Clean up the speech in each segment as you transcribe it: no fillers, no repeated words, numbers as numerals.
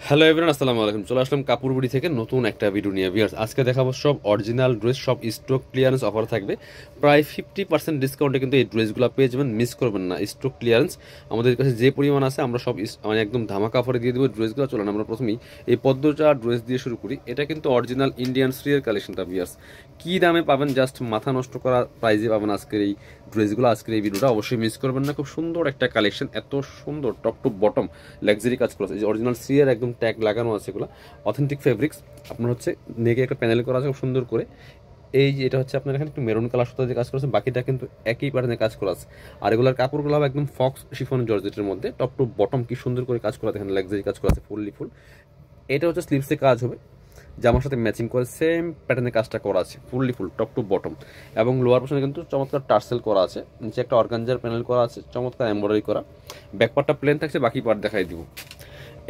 Hello everyone, আসসালামু আলাইকুম। চলে আসলাম কাপুরবুড়ি থেকে নতুন একটা ভিডিও নিয়ে। ভিউয়ার্স, আজকে দেখাবো সব অরিজিনাল ড্রেস, সব স্টক ক্লিয়ারেন্স অফার থাকবে। প্রায় 50% ডিসকাউন্টে কিন্তু এই ড্রেসগুলো পেয়ে যাবেন, মিস করবেন না। স্টক ক্লিয়ারেন্স আমাদের কাছে যে পরিমাণ আছে আমরা সব মানে একদম ধামাকা অফারে দিয়ে দেবো ড্রেসগুলো। চলেন আমরা প্রথমেই এই পদ্মটা ড্রেস দিয়ে শুরু করি। এটা কিন্তু অরিজিনাল ইন্ডিয়ান শ্রিয়ের কালেকশনটা। ভিউয়ার্স, কী দামে পাবেন, জাস্ট মাথা নষ্ট করা প্রাইজে পাবেন আজকের এই ড্রেসগুলো। আজকের এই ভিডিওটা অবশ্যই মিস করবেন না। খুব সুন্দর একটা কালেকশন, এত সুন্দর টপ টু বটম লাক্সারি কাজ করা আছে। এই যে অরিজিনাল শ্রিয়ের একদম ট্যাগ লাগানো আছে, এগুলো অথেন্টিক ফেব্রিক্স। আপনার হচ্ছে নেকে একটা প্যানেল করা আছে খুব সুন্দর করে। এই যে এটা হচ্ছে আপনার এখানে একটু মেরুন কালার সুতা দিয়ে কাজ করেছে, বাকিটা কিন্তু একই প্যাটার্নে কাজ করা আছে। আর এগুলোর কাপড়গুলো হবে একদম ফক্স শিফন জর্জেটের মধ্যে, টপ টু বটম কি সুন্দর করে কাজ করা, এখানে লাক্সারি কাজ করা আছে ফুললি ফুল। এটা হচ্ছে স্লিভসে কাজ হবে, জামার সাথে ম্যাচিং করে সেম প্যাটার্নের কাজটা করা আছে fully full top to bottom. এবং লোয়ার পোর্শনে কিন্তু চমৎকার টার্সেল করা আছে, নিচে একটা অর্গানজার প্যানেল করা আছে, চমৎকার এমব্রয়ডারি করা। ব্যাক পার্টটা প্লেন থাকছে, বাকি পার্ট দেখাই দিব।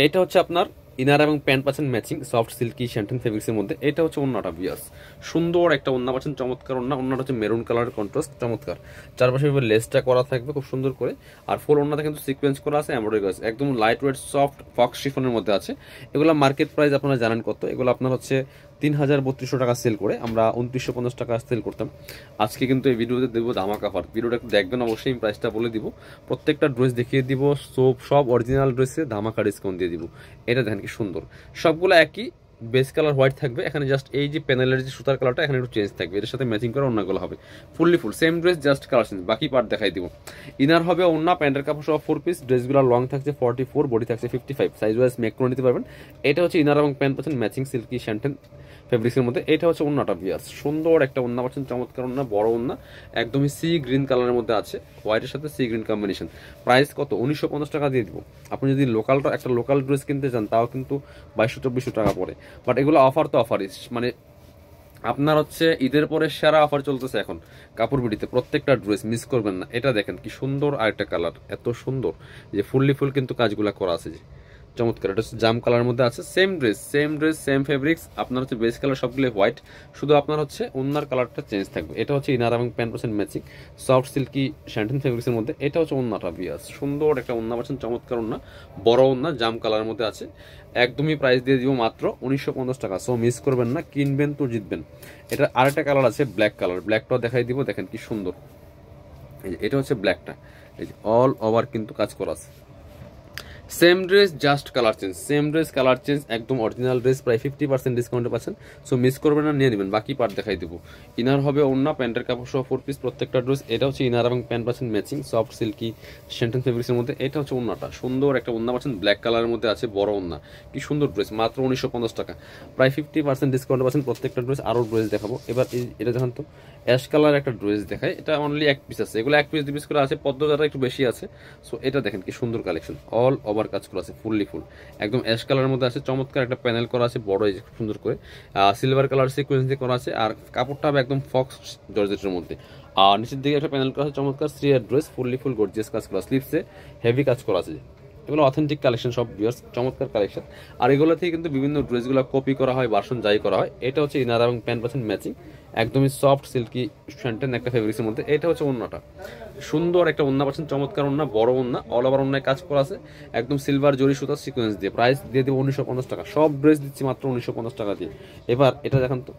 এটা হচ্ছে আপনার ইনার এবং প্যান্ট পাচ্ছেন ম্যাচিং সফট সিল্কি শ্যান্টেন ফেব্রিক্সের মধ্যে। এটা হচ্ছে ওন্নাটা। বিয়াস সুন্দর একটা ওন্না পাচ্ছেন, চমৎকার ওন্না। ওন্নাটা হচ্ছে মেরুন কালারের কন্ট্রাস্ট, চমৎকার। চারপাশে লেসটা করা থাকবে খুব সুন্দর করে। আর ফুল ওন্নাতে কিন্তু সিকোয়েন্স করা আছে, এমব্রয়ডারি করা আছে, একদম লাইট ওয়েট সফট ফক্স শিফনের মধ্যে আছে। এগুলো মার্কেট প্রাইস আপনারা জানেন কত। এগুলো আপনার হচ্ছে ৩,৩২০০ টাকা সেল করে আমরা ২৯৫০ টাকা সেল করতাম। আজকে কিন্তু এই ভিডিওতে দেবো ধামাকা অফার। ভিডিওটা একটু দেখবেন অবশ্যই, প্রাইসটা বলে দিব, প্রত্যেকটা ড্রেস দেখিয়ে দিব। সব অরিজিনাল ড্রেসে ধামাকা ডিসকাউন্ট দিয়ে দিব। এটা দেখেন কি সুন্দর, সবগুলো একই বেস কালার হোয়াইট থাকবে। এখানে জাস্ট এই যে প্যানেলের যে সুতার কালারটা এখানে একটু চেঞ্জ থাকবে, এর সাথে ম্যাচিং করে অন্যগুলো হবে fully full same dress, just colour change. বাকি পার্ট দেখাই দিব। ইনার হবে অন্য, প্যান্টের কাপড় সহ 4 পিস। ড্রেসগুলো লং থাকছে 44, বডি থাকছে 55, সাইজ ওয়াইজ মেক করে নিতে পারবেন। এটা হচ্ছে ইনার এবং প্যান্ট পাচ্ছেন ম্যাচিং সিল্কি শ্যান্টেন ফেব্রিক্সের মধ্যে। এটা হচ্ছে ওন্নাটা। বিয়ার্স সুন্দর একটা ওন্না পাচ্ছেন, চমৎকার ওন্না, বড় ওন্না, একদমই সি গ্রিন কালারের মধ্যে আছে, হোয়াইটের সাথে সি গ্রিন কম্বিনেশন। প্রাইস কত? ১৯৫০ টাকা দিয়ে দিব। আপনি যদি একটা লোকাল ড্রেস কিনতে চান তাও কিন্তু ২২০০-২৪০০ টাকা পড়ে। বাট এগুলো অফার তো অফারই, মানে আপনার হচ্ছে ঈদের পরে সেরা অফার চলতেছে এখন কাপড়বিডিতে। প্রত্যেকটা ড্রেস মিস করবেন না। এটা দেখেন কি সুন্দর, আরেকটা কালার এত সুন্দর যে ফুললি ফুল কিন্তু কাজগুলা করা আছে, যে চমৎকার। এটা হচ্ছে জাম কালার মধ্যে আছে, সেম ড্রেস সেম ফেব্রিক্স। আপনার হচ্ছে বেস কালার সবগুলো হোয়াইট, শুধু আপনার হচ্ছে ওন্নার কালারটা চেঞ্জ থাকবে। এটা হচ্ছে ইনার এবং প্যান্ট পাচ্ছেন ম্যাচিং সফট সিল্কি শ্যান্টেন ফেব্রিক্সের মধ্যে। এটা হচ্ছে ওন্নাটা। বিয়াস সুন্দর একটা ওন্না পাচ্ছেন, চমৎকার ওন্না, বড় ওন্না, জাম কালারের মধ্যে আছে। একদমই প্রাইস দিয়ে দিব মাত্র ১৯৫০ টাকা। সো মিস করবেন না, কিনবেন তো জিতবেন। এটা আরেকটা কালার আছে ব্ল্যাক কালার, ব্ল্যাকটাও দেখাই দিব। দেখেন কি সুন্দর, এই যে এটা হচ্ছে ব্ল্যাকটা, এই যে অল ওভার কিন্তু কাজ করা আছে। Same dress, just colour change, same dress colour change, একদম অরিজিনাল ড্রেস। প্রায় 50% ডিসকাউন্টে পাচ্ছেন। সো মিস করবেন না, নিয়ে নেবেন। বাকি পার্ট দেখাই দেবো। ইনার হবে ওন্না, প্যান্টের কাপড় সহ 4 পিস প্রত্যেকটা ড্রেস। এটা হচ্ছে ইনার এবং প্যান্ট পাচ্ছেন ম্যাচিং সফট সিল্কি শ্যান্টেন ফেব্রিক্সের মধ্যে। এটা হচ্ছে ওন্নাটা, সুন্দর একটা ওন্না পাচ্ছেন, ব্ল্যাক কালারের মধ্যে আছে, বড় ওন্না, কি সুন্দর ড্রেস, মাত্র ১৯৫০ টাকা। প্রায় 50% ডিসকাউন্টে পাচ্ছেন প্রত্যেকটা ড্রেস। আরও ড্রেস দেখাবো এবার। এটা দেখেন তো, অ্যাশ কালার একটা ড্রেস দেখায়, এটা অনলি এক পিস আছে। এগুলো এক পিস 2 পিস করে আছে, পদ্মজাটা একটু বেশি আছে। সো এটা দেখেন কি সুন্দর কালেকশন, অল ওভার কাজ করা আছে ফুললি ফুল, একদম অ্যাশ কালারের মধ্যে আছে। চমৎকার একটা প্যানেল করা আছে বড়, এই যে খুব সুন্দর করে সিলভার কালার সিকোয়েন্স দিয়ে করা আছে। আর কাপড়টা হবে একদম ফক্স জর্জেটের মধ্যে। আর নিচের দিকে একটা প্যানেল করা আছে, চমৎকার শ্রিয়ার ড্রেস, ফুললি ফুল গর্জিয়াস কাজ করা, স্লিভসে হেভি কাজ করা আছে। এগুলো অথেন্টিক কালেকশন সব, ভিউয়ার্স চমৎকার কালেকশন। আর এগুলো থেকে কিন্তু বিভিন্ন ড্রেসগুলো কপি করা হয়, ভার্সন যাই করা হয়। এটা হচ্ছে ইনার এবং প্যান্ট পাচ্ছেন ম্যাচিং, একদমই সফট সিল্কি শ্যান্টেন একটা ফেব্রিক্সের মধ্যে। এটা হচ্ছে ওন্নাটা, সুন্দর একটা ওন্না পাচ্ছেন, চমৎকার ওন্না, বড় ওন্না, অল ওভার ওন্নায় কাজ করা আছে, একদম সিলভার জরি সুতা সিকোয়েন্স দিয়ে। প্রাইস দিয়ে দেবো ১৯৫০ টাকা। সব ড্রেস দিচ্ছি মাত্র ১৯৫০ টাকা দিয়ে। এবার এটা দেখেন তো,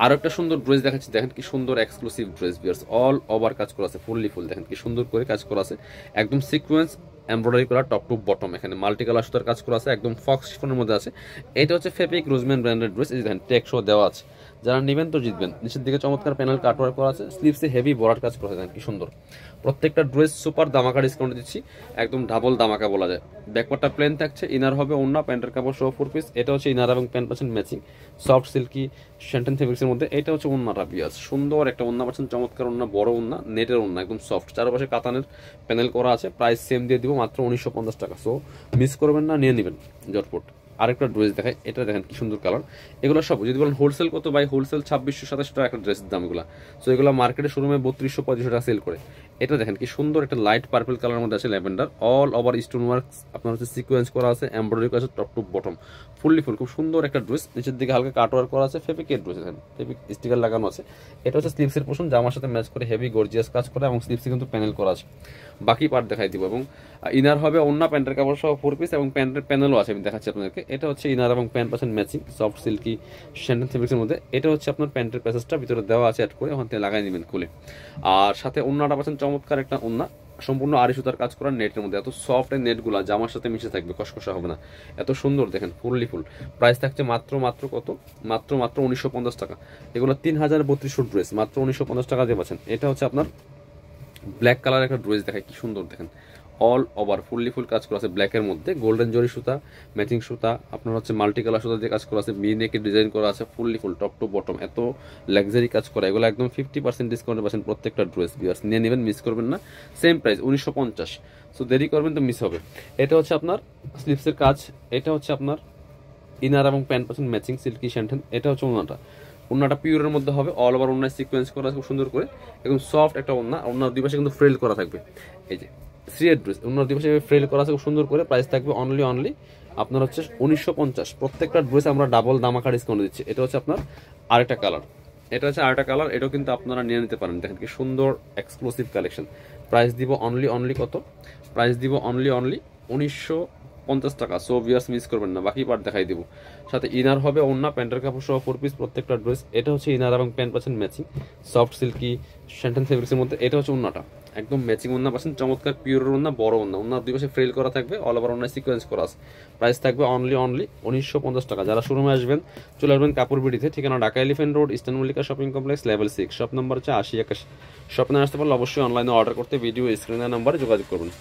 আরো একটা সুন্দর ড্রেস দেখাচ্ছি, দেখেন কি সুন্দর এক্সক্লুসিভ ড্রেস। বিয়ার্স অল ওভার কাজ করা আছে ফুললি ফুল, দেখেন কি সুন্দর করে কাজ করা আছে, একদম সিকোয়েন্স এমব্রয়ডারি করা টপ টু বটম। এখানে মাল্টি কালার সুতার কাজ করা আছে, একদম ফক্স শিফনের মধ্যে আছে। এটা হচ্ছে ফেব্রিক রোজম্যান ব্র্যান্ডের ড্রেস। এই দেখেন টেক্সও দেওয়া আছে, যারা নেবেন তো জিতবেন। নিচের দিকে চমৎকার প্যানেল কাটওয়ার্ক করা আছে, স্লিভসে হেভি বর্ডার কাজ করা আছে, দেখেন কি সুন্দর। প্রত্যেকটা ড্রেস সুপার দামাকা ডিসকাউন্ট দিচ্ছি, একদম ডাবল দামাকা বলা যায়। ব্যাকপার্টটা প্লেন থাকছে, ইনার হবে ওন্না, প্যান্টের কাপড় সহ 4 পিস। এটা হচ্ছে ইনার এবং প্যান্ট পাচ্ছেন ম্যাচিং সফট সিল্কি শ্যান্টেন ফেব্রিক্সের মধ্যে। এটা হচ্ছে ওন্নাটা। বিয়াস সুন্দর একটা ওন্না পাচ্ছেন, চমৎকার ওন্না, বড় ওন্না, নেটের ওন্না, একদম সফট, চারপাশে কাতানের প্যানেল করা আছে। প্রাইস সেম দিয়ে দিব মাত্র ১৯৫০ টাকা। সো মিস করবেন না, নিয়ে নেবেন জটপট। আরেকটা ড্রেস দেখায়, এটা দেখেন কি সুন্দর কালার। এগুলো সব যদি বলেন হোলসেল কত ভাই, হোলসেল ২৬০০-২৭০০ টাকা একটা ড্রেসের দাম এগুলো। সো এগুলো মার্কেটে শোরুমে ৩২০০-৩৫০০ টাকা সেল করে। এটা দেখেন কি সুন্দর একটা লাইট পার্পল কালারের মধ্যে আছে lavender, all over stone works আপনার হচ্ছে সিকোয়েন্স করা আছে, এমব্রয়ডারি করা আছে top to bottom, fully full, খুব সুন্দর একটা ড্রেস। নিচের দিকে হালকা কাট ওয়ার্ক করা আছে, ফেব্রিকের ড্রেস, দেখেন ফেব্রিক স্টিকার লাগানো আছে। এটা হচ্ছে স্লিভসের পোর্শন, জামার সাথে ম্যাচ করে হেভি গর্জিয়াস কাজ করা এবং স্লিভসে কিন্তু প্যানেল করা আছে। বাকি পার্ট দেখাই দিব। এবং ইনার হবে অন্য প্যান্টের কাপড় সহ 4 পিস এবং প্যান্টের প্যানেলও আছে, আমি দেখাচ্ছি আপনাদেরকে। এটা হচ্ছে ইনার এবং প্যান্ট পাচ্ছেন ম্যাচিং সফট সিল্কি শ্যান্ডন ফেব্রিক্সের মধ্যে। এটা হচ্ছে আপনার প্যান্টের প্যাসেজটা ভিতরে দেওয়া আছে, অ্যাড করে ওখান থেকে লাগাই নেবেন খুলে। আর সাথে ওন্নাটা পাচ্ছেন চমৎকার একটা ওন্না, সম্পূর্ণ আড়ি সুতার কাজ করা নেটের মধ্যে, এত সফট এই নেটগুলা জামার সাথে মিশে থাকবে, কসকসা হবে না, এত সুন্দর দেখেন ফুললি ফুল। প্রাইস থাকছে মাত্র কত, মাত্র 1950 টাকা। এগুলো 3032 ড্রেস মাত্র 1950 টাকা দিয়ে পাচ্ছেন। এটা হচ্ছে আপনার ব্ল্যাক কালার একটা ড্রেস, দেখায় কি সুন্দর দেখেন, অল ওভার ফুললি ফুল কাজ করা আছে ব্ল্যাকের মধ্যে, গোল্ডেন জরি সুতা ম্যাচিং সুতা, আপনার হচ্ছে মাল্টি কালার সুতা দিয়ে কাজ করা আছে, বি নেকের ডিজাইন করা আছে, fully full top to bottom, এত লাক্সারি কাজ করা। এগুলো একদম 50% ডিসকাউন্টে পাচ্ছেন প্রত্যেকটা ড্রেস। বিয়ার্স নিয়ে নেবেন, মিস করবেন না। সেম প্রাইস 1950, সো দেরি করবেন তো মিস হবে। এটা হচ্ছে আপনার স্লিপসের কাজ, এটা হচ্ছে আপনার ইনার এবং প্যান্ট পাচ্ছেন ম্যাচিং সিল্কি শ্যান্টেন। এটা হচ্ছে ওন্নাটা পিওরের মধ্যে হবে, অল ওভার ওন্নায় সিকোয়েন্স করা খুব সুন্দর করে, একদম সফট একটা ওন্না। ওন্নার দুই পাশে কিন্তু ফ্রেল করা থাকবে, এই যে সিরিয়ার ড্রেস, ওন্নার দুই পাশে ফ্রেল করা আছে খুব সুন্দর করে। প্রাইস থাকবে অনলি আপনার হচ্ছে 1950। প্রত্যেকটা ড্রেস আমরা ডাবল দামাকা ডিসকাউন্ট দিচ্ছি। এটা হচ্ছে আপনার আরেকটা কালার, এটা হচ্ছে আরেকটা কালার, এটাও কিন্তু আপনারা নিয়ে নিতে পারেন। দেখেন কি সুন্দর এক্সক্লুসিভ কালেকশন। প্রাইস দিব অনলি কত, প্রাইস দিব অনলি 1950 টাকা। সো ভিউয়ার্স মিস করবেন না, বাকি পার্ট দেখাই দিব। সাথে ইনার হবে ওন্না প্যান্টের কাপড় সহ 4 পিস প্রত্যেকটা ড্রেস। এটা হচ্ছে ইনার এবং প্যান্ট পাচ্ছেন ম্যাচিং সফট সিল্কি শ্যান্টেন ফেব্রিক্সের মধ্যে। এটা হচ্ছে ওন্নাটা, একদম ম্যাচিং ওন্না পাচ্ছেন, চমৎকার পিওর ওন্না, বড় ওন্না, ওন্নার দুই পাশে ফ্রেল করা থাকবে, অল ওভার ওন্নায় সিকোয়েন্স করা আছে। প্রাইস থাকবে অনলি 1950 টাকা। যারা শোরুমে আসবেন চলে আসবেন কাপড় বিডিতে, ঠিকানা Dhaka elephant road, eastern Mallika shopping complex, level 6, shop number হচ্ছে 80 81। শপে আসতে পারলে অবশ্যই অনলাইনে অর্ডার করতে ভিডিও স্ক্রিনের নাম্বারে যোগাযোগ করবেন।